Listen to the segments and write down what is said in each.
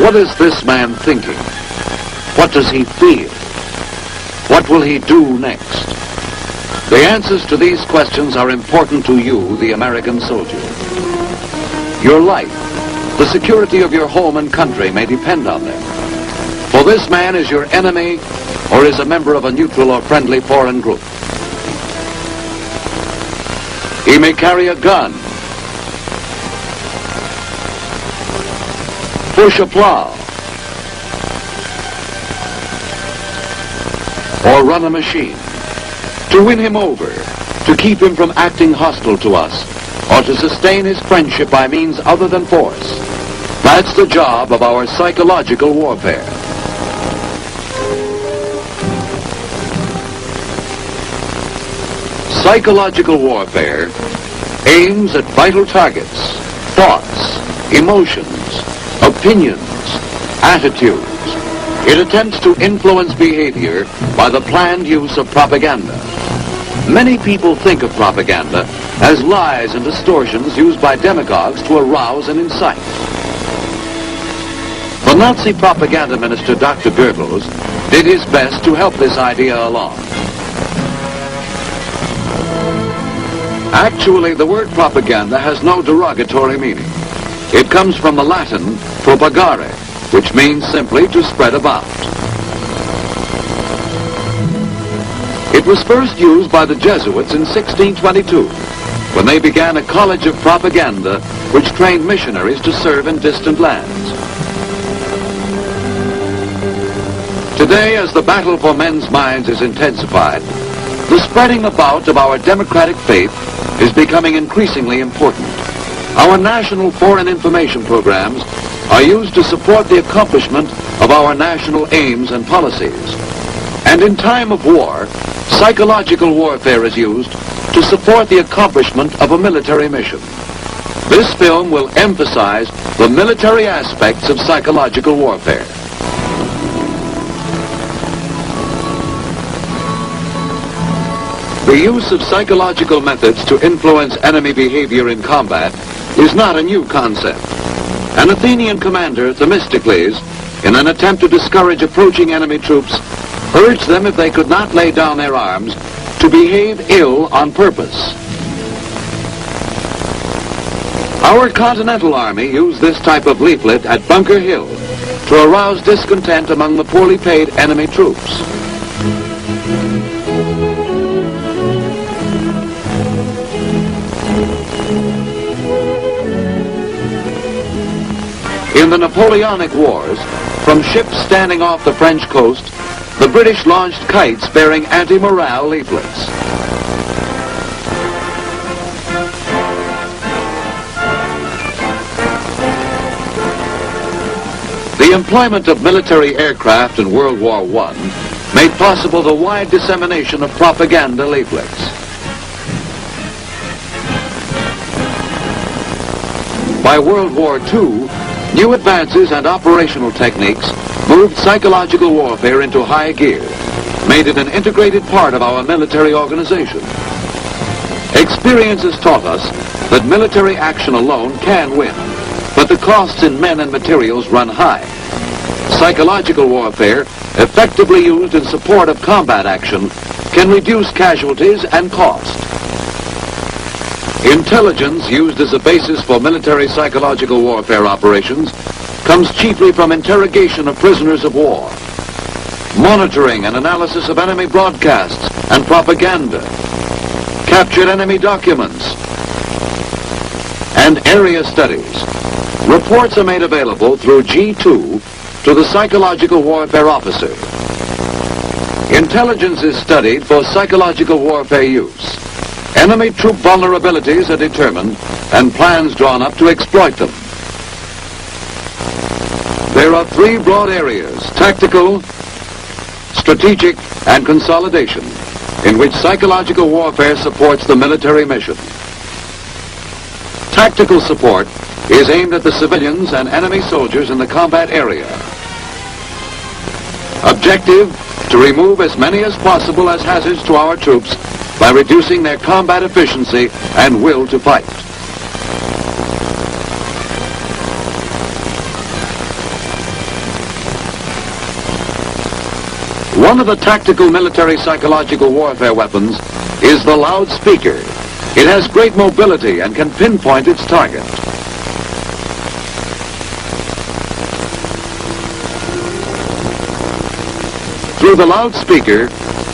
What is this man thinking? What does he feel? What will he do next? The answers to these questions are important to you, the American soldier. Your life, the security of your home and country may depend on them. For this man is your enemy or is a member of a neutral or friendly foreign group. He may carry a gun, push a plow, or run a machine. To win him over, to keep him from acting hostile to us, or to sustain his friendship by means other than force. That's the job of our psychological warfare. Psychological warfare aims at vital targets, thoughts, emotions, opinions, attitudes. It attempts to influence behavior by the planned use of propaganda. Many people think of propaganda as lies and distortions used by demagogues to arouse and incite. The Nazi propaganda minister, Dr. Goebbels, did his best to help this idea along. Actually, the word propaganda has no derogatory meaning. It comes from the Latin propagare, which means simply to spread about. It was first used by the Jesuits in 1622, when they began a college of propaganda which trained missionaries to serve in distant lands. Today, as the battle for men's minds is intensified, the spreading about of our democratic faith is becoming increasingly important. Our national foreign information programs are used to support the accomplishment of our national aims and policies. And in time of war, psychological warfare is used to support the accomplishment of a military mission. This film will emphasize the military aspects of psychological warfare. The use of psychological methods to influence enemy behavior in combat is not a new concept. An Athenian commander, Themistocles, in an attempt to discourage approaching enemy troops, urged them, if they could not lay down their arms, to behave ill on purpose. Our Continental Army used this type of leaflet at Bunker Hill to arouse discontent among the poorly paid enemy troops. In the Napoleonic Wars, from ships standing off the French coast, the British launched kites bearing anti-morale leaflets. The employment of military aircraft in World War I made possible the wide dissemination of propaganda leaflets. By World War II, new advances and operational techniques moved psychological warfare into high gear, made it an integrated part of our military organization. Experience has taught us that military action alone can win, but the costs in men and materials run high. Psychological warfare, effectively used in support of combat action, can reduce casualties and cost. Intelligence used as a basis for military psychological warfare operations comes chiefly from interrogation of prisoners of war, monitoring and analysis of enemy broadcasts and propaganda, captured enemy documents, and area studies. Reports are made available through G2 to the psychological warfare officer. Intelligence is studied for psychological warfare use. Enemy troop vulnerabilities are determined and plans drawn up to exploit them. There are three broad areas: tactical, strategic, and consolidation, in which psychological warfare supports the military mission. Tactical support is aimed at the civilians and enemy soldiers in the combat area. Objective: to remove as many as possible as hazards to our troops by reducing their combat efficiency and will to fight. One of the tactical military psychological warfare weapons is the loudspeaker. It has great mobility and can pinpoint its target. Through the loudspeaker,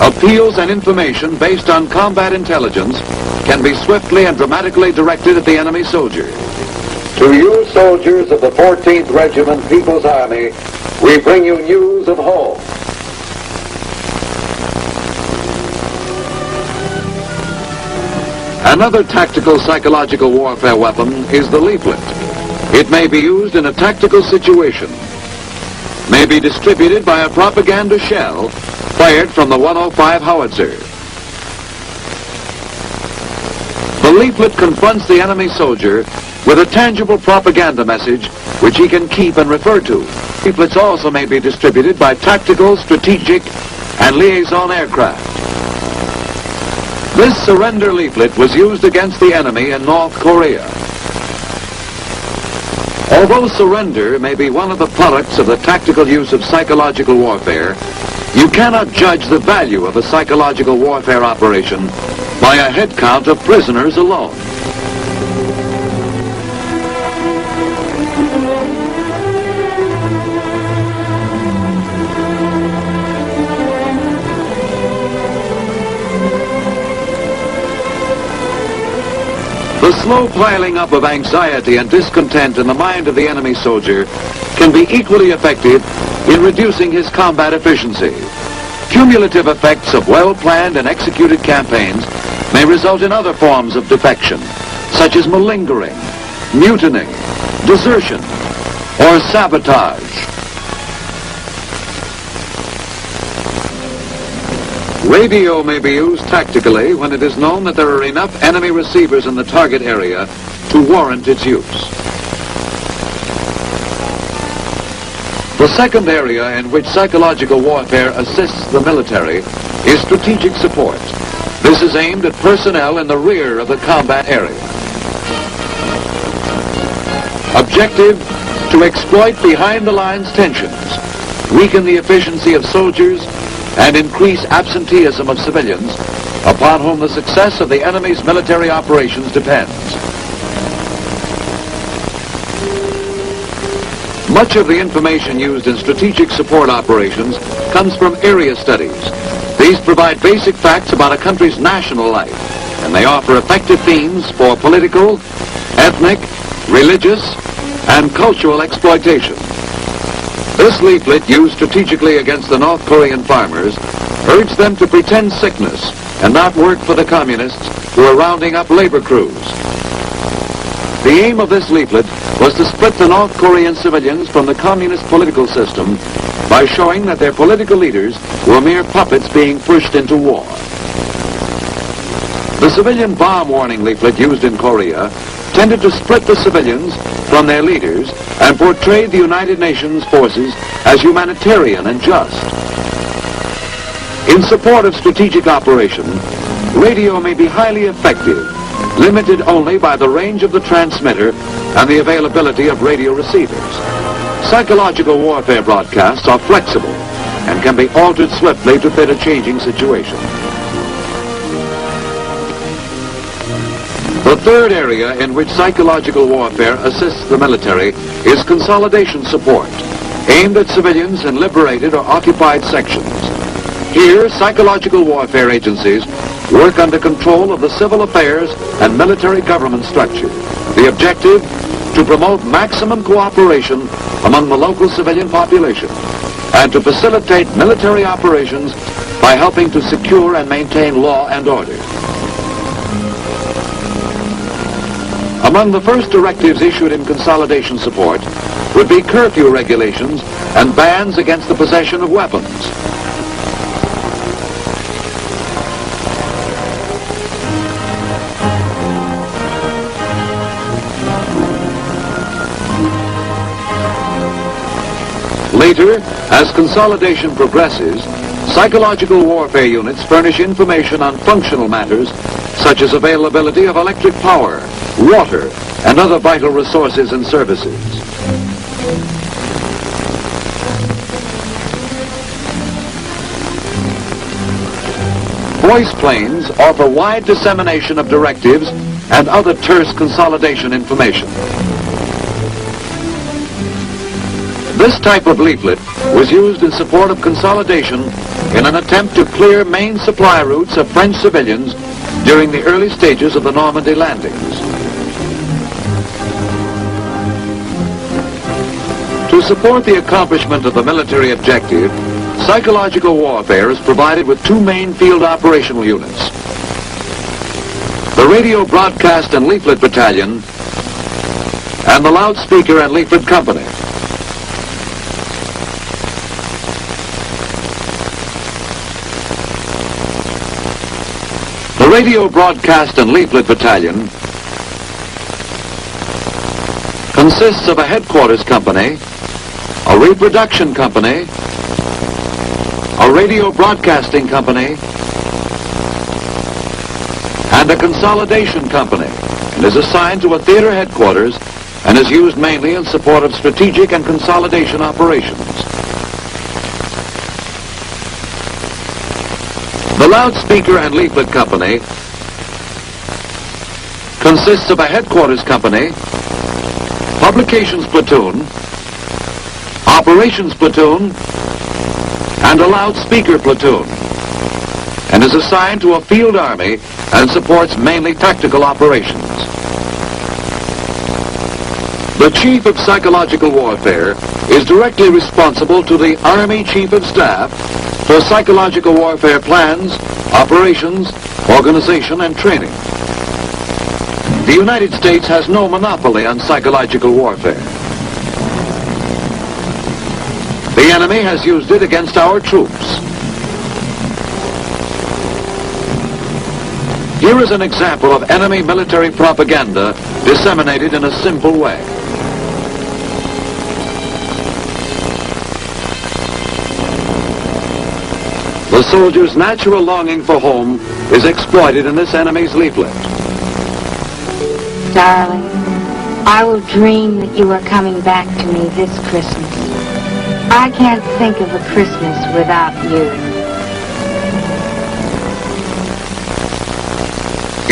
appeals and information based on combat intelligence can be swiftly and dramatically directed at the enemy soldier. To you soldiers of the 14th Regiment People's Army, we bring you news of home. Another tactical psychological warfare weapon is the leaflet. It may be used in a tactical situation, may be distributed by a propaganda shell fired from the 105 howitzer. The leaflet confronts the enemy soldier with a tangible propaganda message which he can keep and refer to. Leaflets also may be distributed by tactical, strategic, and liaison aircraft. This surrender leaflet was used against the enemy in North Korea. Although surrender may be one of the products of the tactical use of psychological warfare, you cannot judge the value of a psychological warfare operation by a head count of prisoners alone. The slow piling up of anxiety and discontent in the mind of the enemy soldier can be equally effective in reducing his combat efficiency. Cumulative effects of well-planned and executed campaigns may result in other forms of defection, such as malingering, mutiny, desertion, or sabotage. Radio may be used tactically when it is known that there are enough enemy receivers in the target area to warrant its use. The second area in which psychological warfare assists the military is strategic support. This is aimed at personnel in the rear of the combat area. Objective: to exploit behind-the-lines tensions, weaken the efficiency of soldiers, and increase absenteeism of civilians upon whom the success of the enemy's military operations depends. Much of the information used in strategic support operations comes from area studies. These provide basic facts about a country's national life, and they offer effective themes for political, ethnic, religious, and cultural exploitation. This leaflet, used strategically against the North Korean farmers, urged them to pretend sickness and not work for the communists who are rounding up labor crews. The aim of this leaflet was to split the North Korean civilians from the communist political system by showing that their political leaders were mere puppets being pushed into war. The civilian bomb warning leaflet used in Korea tended to split the civilians from their leaders and portrayed the United Nations forces as humanitarian and just. In support of strategic operation, radio may be highly effective, limited only by the range of the transmitter and the availability of radio receivers. Psychological warfare broadcasts are flexible and can be altered swiftly to fit a changing situation. The third area in which psychological warfare assists the military is consolidation support, aimed at civilians in liberated or occupied sections. Here, psychological warfare agencies work under control of the civil affairs and military government structure. The objective: to promote maximum cooperation among the local civilian population and to facilitate military operations by helping to secure and maintain law and order. Among the first directives issued in consolidation support would be curfew regulations and bans against the possession of weapons. Later, as consolidation progresses, psychological warfare units furnish information on functional matters such as availability of electric power, water, and other vital resources and services. voice planes offer wide dissemination of directives and other terse consolidation information. This type of leaflet was used in support of consolidation in an attempt to clear main supply routes of French civilians during the early stages of the Normandy landings. To support the accomplishment of the military objective, psychological warfare is provided with two main field operational units: the Radio Broadcast and Leaflet Battalion and the Loudspeaker and Leaflet Company. The Radio Broadcast and Leaflet Battalion consists of a headquarters company, a reproduction company, a radio broadcasting company, and a consolidation company, and is assigned to a theater headquarters and is used mainly in support of strategic and consolidation operations. The Loudspeaker and Leaflet Company consists of a headquarters company, publications platoon, operations platoon, and a loudspeaker platoon, and is assigned to a field army and supports mainly tactical operations. The Chief of Psychological Warfare is directly responsible to the Army Chief of Staff for psychological warfare plans, operations, organization, and training. The United States has no monopoly on psychological warfare. The enemy has used it against our troops. Here is an example of enemy military propaganda disseminated in a simple way. The soldier's natural longing for home is exploited in this enemy's leaflet. Darling, I will dream that you are coming back to me this Christmas. I can't think of a Christmas without you.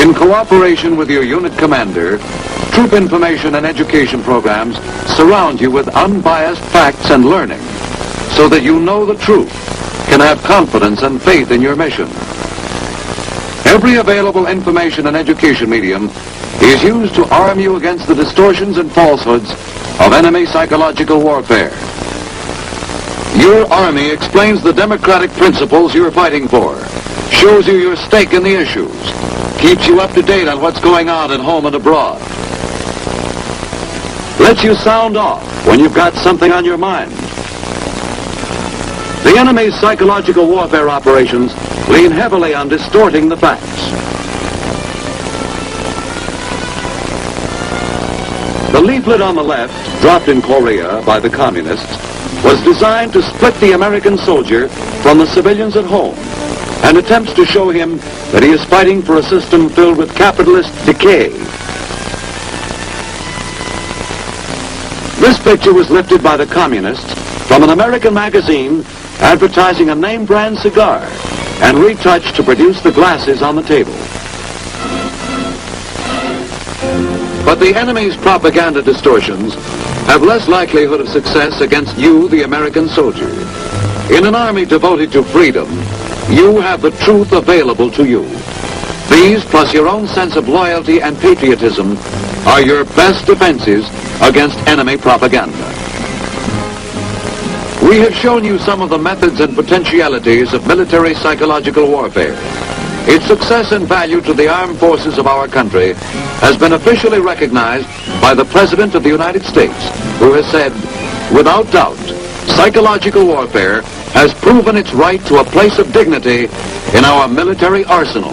In cooperation with your unit commander, troop information and education programs surround you with unbiased facts and learning so that you know the truth, can have confidence and faith in your mission. Every available information and education medium is used to arm you against the distortions and falsehoods of enemy psychological warfare. Your Army explains the democratic principles you're fighting for, shows you your stake in the issues, keeps you up to date on what's going on at home and abroad, lets you sound off when you've got something on your mind. The enemy's psychological warfare operations lean heavily on distorting the facts. The leaflet on the left, dropped in Korea by the communists, was designed to split the American soldier from the civilians at home and attempts to show him that he is fighting for a system filled with capitalist decay. This picture was lifted by the communists from an American magazine advertising a name brand cigar and retouched to produce the glasses on the table. But the enemy's propaganda distortions have less likelihood of success against you, the American soldier. In an army devoted to freedom, you have the truth available to you. These, plus your own sense of loyalty and patriotism, are your best defenses against enemy propaganda. We have shown you some of the methods and potentialities of military psychological warfare. Its success and value to the armed forces of our country has been officially recognized by the President of the United States, who has said, without doubt, psychological warfare has proven its right to a place of dignity in our military arsenal.